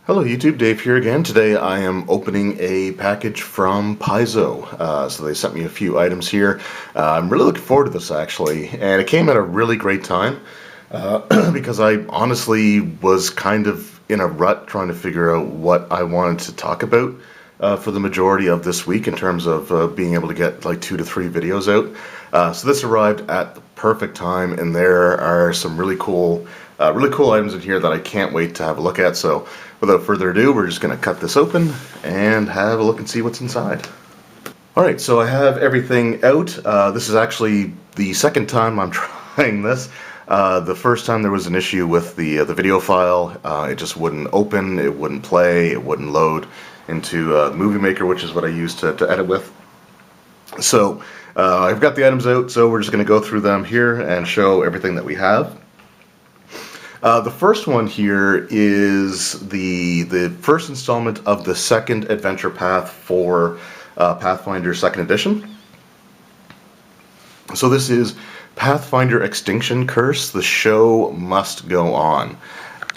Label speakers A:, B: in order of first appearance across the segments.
A: Hello YouTube, Dave here again. Today I am opening a package from Paizo. So they sent me a few items here. I'm really looking forward to this actually, and it came at a really great time because I honestly was kind of in a rut trying to figure out what I wanted to talk about for the majority of this week in terms of being able to get like 2 to 3 videos out. So this arrived at the perfect time, and there are some really cool items in here that I can't wait to have a look at. So without further ado, we're just going to cut this open and have a look and see what's inside. Alright, so I have everything out. This is actually the second time I'm trying this. The first time there was an issue with the video file. It just wouldn't open, it wouldn't play, it wouldn't load into Movie Maker, which is what I use to edit with. So I've got the items out, so we're just going to go through them here and show everything that we have. The first one here is the first installment of the second adventure path for Pathfinder 2nd Edition. So this is Pathfinder Extinction Curse, The Show Must Go On.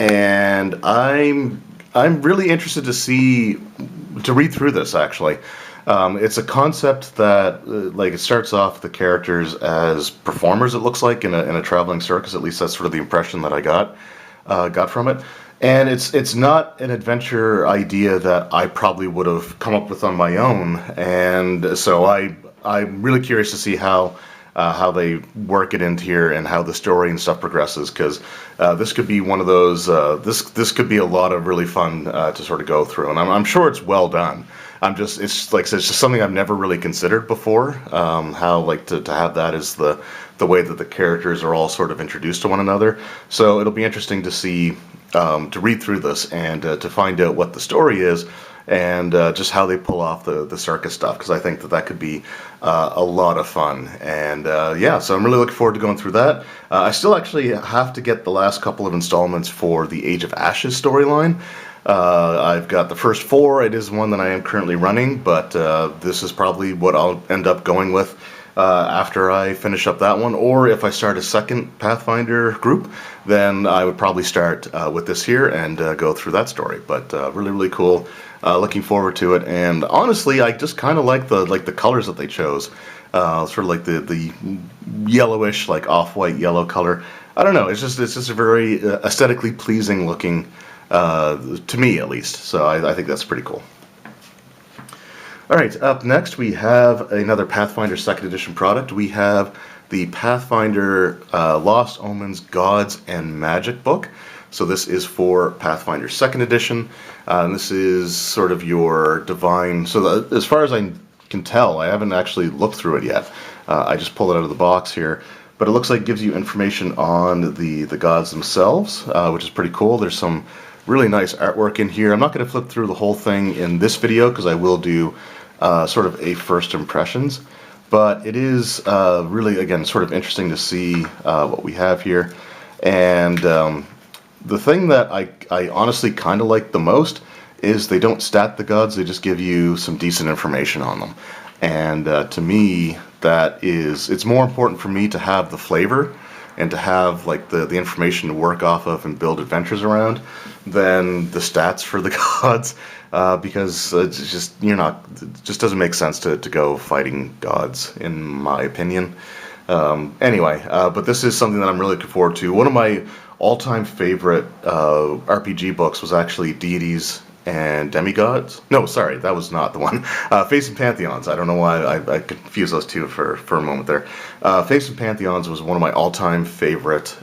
A: And I'm really interested to read through this actually. It's a concept that, like, it starts off the characters as performers, it looks like, in a traveling circus. At least that's sort of the impression that I got from it. And it's not an adventure idea that I probably would have come up with on my own. And so I'm really curious to see how they work it into here and how the story and stuff progresses, because this could be one of those. This could be a lot of really fun to sort of go through, and I'm sure it's well done. It's like I said, it's just something I've never really considered before. How like to have that as the way that the characters are all sort of introduced to one another. So it'll be interesting to see, to read through this and to find out what the story is and just how they pull off the circus stuff, because I think that could be a lot of fun. And yeah, so I'm really looking forward to going through that. I still actually have to get the last couple of installments for the Age of Ashes storyline. I've got the first 4. It is one that I am currently running, but this is probably what I'll end up going with after I finish up that one. Or if I start a second Pathfinder group, then I would probably start with this here and go through that story. But really cool. Looking forward to it. And honestly, I just kind of like the colors that they chose. Sort of like the yellowish, like off-white yellow color. I don't know. It's just a very aesthetically pleasing looking. To me at least, so I think that's pretty cool. Alright, up next we have another Pathfinder 2nd Edition product. We have the Pathfinder Lost Omens Gods and Magic book. So this is for Pathfinder 2nd Edition. And this is sort of your divine, so as far as I can tell, I haven't actually looked through it yet. I just pulled it out of the box here. But it looks like it gives you information on the gods themselves, which is pretty cool. There's some really nice artwork in here. I'm not going to flip through the whole thing in this video because I will do sort of a first impressions, but it is really, again, sort of interesting to see what we have here. And the thing that I honestly kind of like the most is they don't stat the gods, they just give you some decent information on them. And to me, it's more important for me to have the flavor and to have like the information to work off of and build adventures around than the stats for the gods, because it just doesn't make sense to go fighting gods, in my opinion. Anyway, but this is something that I'm really looking forward to. One of my all-time favorite RPG books was actually Deities and Demigods. No, sorry, that was not the one. Fates and Pantheons. I don't know why I confused those two for a moment there. Fates and Pantheons was one of my all-time favorite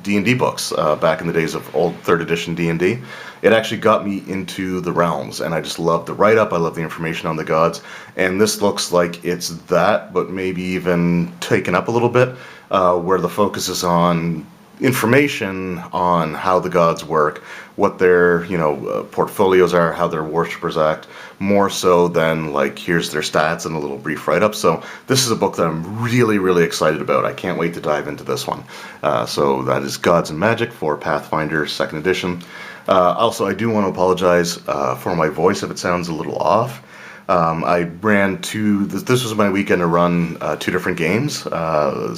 A: D&D books back in the days of old 3rd edition D&D. It actually got me into the realms, and I just love the write-up. I love the information on the gods, and this looks like it's that, but maybe even taken up a little bit, where the focus is on information on how the gods work, what their portfolios are, how their worshippers act, more so than like here's their stats and a little brief write-up. So this is a book that I'm really excited about. I can't wait to dive into this one. So that is Gods and Magic for Pathfinder 2nd Edition. Also, I do want to apologize for my voice if it sounds a little off. I ran this was my weekend to run 2 different games,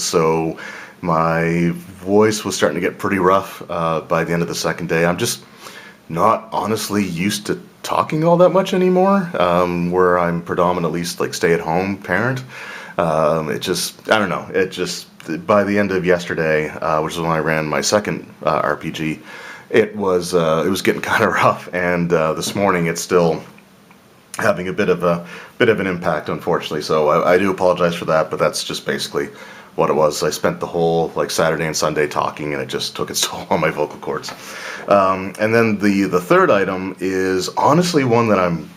A: so my voice was starting to get pretty rough by the end of the second day. I'm just not honestly used to talking all that much anymore, where I'm predominantly like stay-at-home parent. It just, I don't know, it just, by the end of yesterday, which is when I ran my second RPG, it was getting kind of rough, and this morning it's still having a bit of an impact, unfortunately. So I do apologize for that, but that's just basically what it was. I spent the whole like Saturday and Sunday talking, and it just took its toll on my vocal cords. And then the third item is honestly one that I'm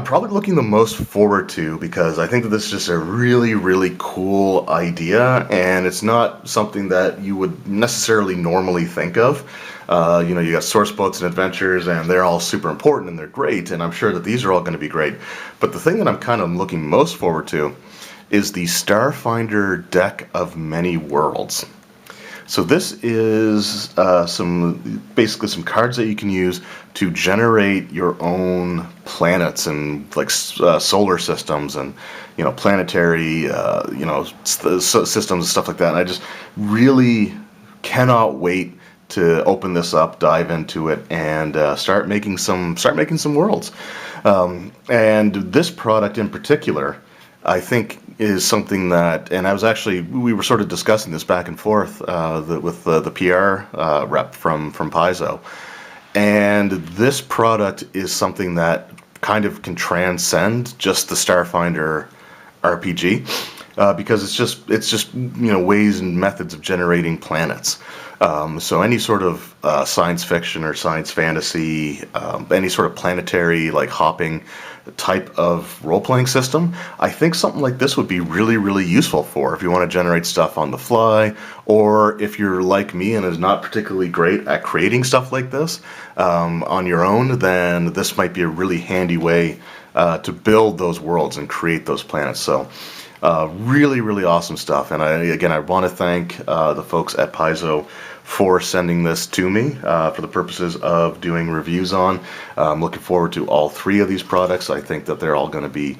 A: probably looking the most forward to, because I think that this is just a really, really cool idea, and it's not something that you would necessarily normally think of. You got source books and adventures, and they're all super important and they're great, and I'm sure that these are all going to be great. But the thing that I'm kind of looking most forward to is the Starfinder Deck of Many Worlds. So this is basically some cards that you can use to generate your own planets and like solar systems and planetary systems and stuff like that. And I just really cannot wait to open this up, dive into it, and start making some worlds. And this product in particular, I think, is something that, and we were sort of discussing this back and forth with the PR rep from Paizo, and this product is something that kind of can transcend just the Starfinder RPG, because it's just ways and methods of generating planets. So any sort of science fiction or science fantasy, any sort of planetary like hopping type of role-playing system, I think something like this would be really, really useful for if you want to generate stuff on the fly, or if you're like me and is not particularly great at creating stuff like this on your own, then this might be a really handy way to build those worlds and create those planets. So really, really awesome stuff. And I want to thank the folks at Paizo for sending this to me for the purposes of doing reviews on. I'm looking forward to all three of these products. I think that they're all going to be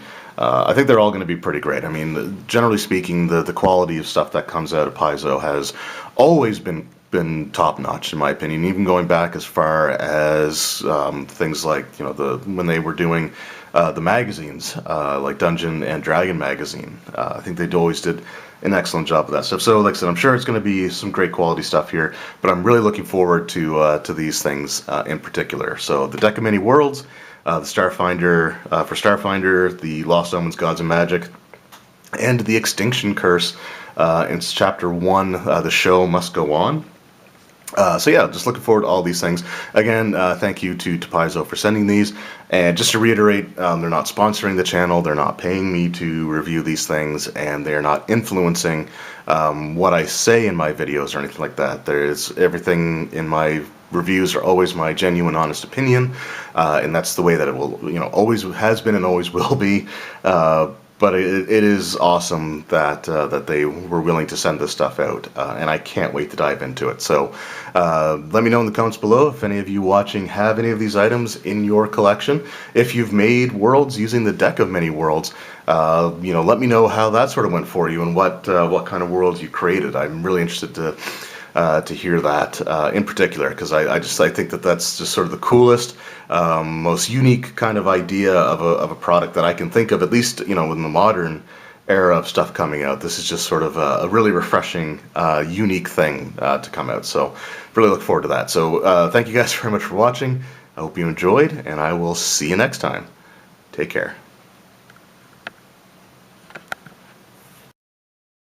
A: pretty great. I mean, generally speaking, the quality of stuff that comes out of Paizo has always been top notch, in my opinion. Even going back as far as things like when they were doing the magazines, like Dungeon and Dragon magazine. I think they always did an excellent job of that stuff. So, like I said, I'm sure it's going to be some great quality stuff here, but I'm really looking forward to these things in particular. So, the Deck of Many Worlds, the Starfinder for Starfinder, the Lost Omens, Gods and Magic, and the Extinction Curse. In Chapter 1, the show must go on. So yeah, just looking forward to all these things. Again, thank you to Paizo for sending these. And just to reiterate, they're not sponsoring the channel, they're not paying me to review these things, and they're not influencing what I say in my videos or anything like that. There's everything in my reviews are always my genuine, honest opinion, and that's the way that it will, always has been and always will be. But it is awesome that they were willing to send this stuff out, and I can't wait to dive into it. So let me know in the comments below if any of you watching have any of these items in your collection. If you've made worlds using the Deck of Many Worlds, let me know how that sort of went for you and what kind of worlds you created. I'm really interested to hear that in particular, because I think that that's just sort of the coolest, most unique kind of idea of a product that I can think of, at least in the modern era of stuff coming out. This is just sort of a really refreshing, unique thing to come out. So really look forward to that. So thank you guys very much for watching. I hope you enjoyed, and I will see you next time. Take care.